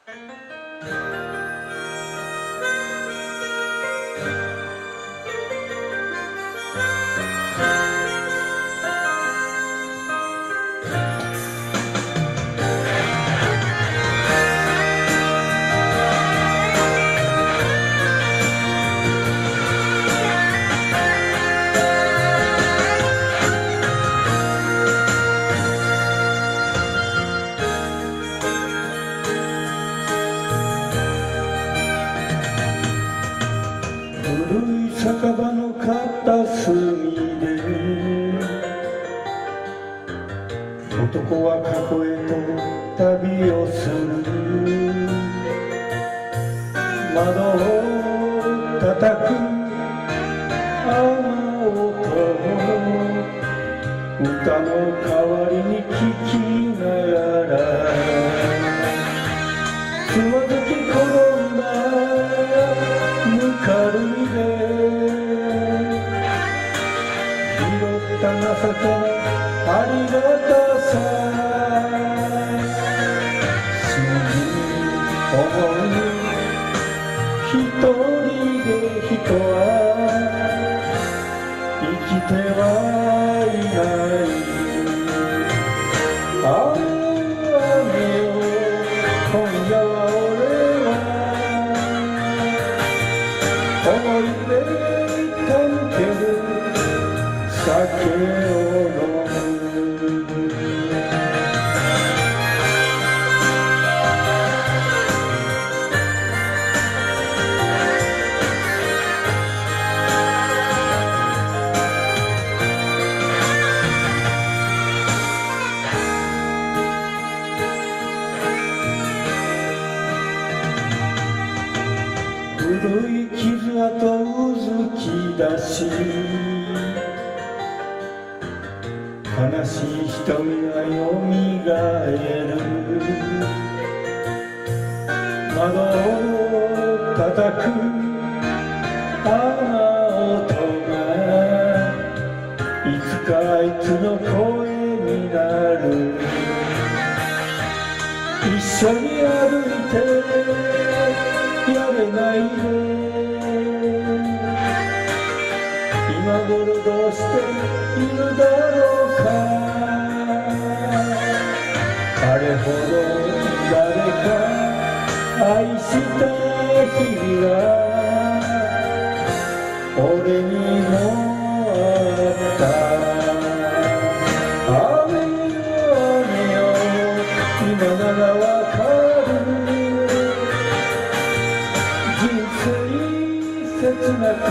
古い酒場の片隅で男は過去へと旅をする。窓を叩くあの音を歌の代わりに聞きながらつまずき転んだぬかるみで拾った情けのありがたさしみ思う一人で人は生きてはいない。ああ雨よ今夜は俺は思い出手向ける酒を飲む。古い傷跡うずき出し悲しい瞳がよみがえる。窓を叩くあの音がいつかあいつの声になる。一緒に歩いてやれないで今頃どうしているだろうか。あれほど誰か愛した日々が俺にもあった。雨よ雨よ今ならわかる。人生切なく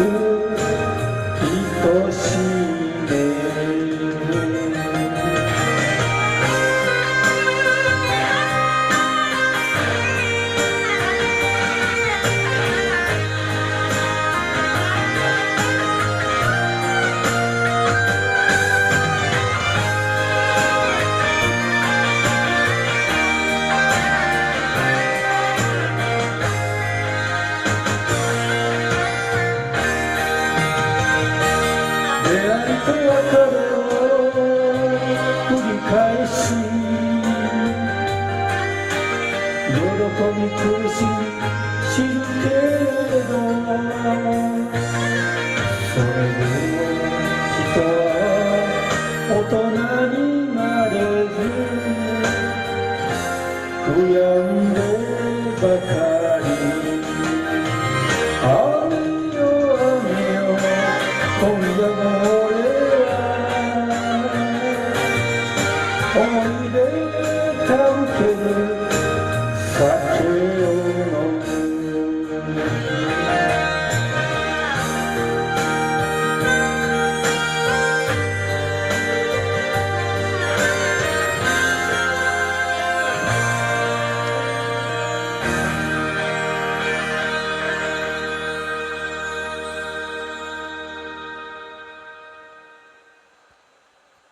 愛しめ出会いと別れを繰り返し喜び苦しみ知るけれどそれで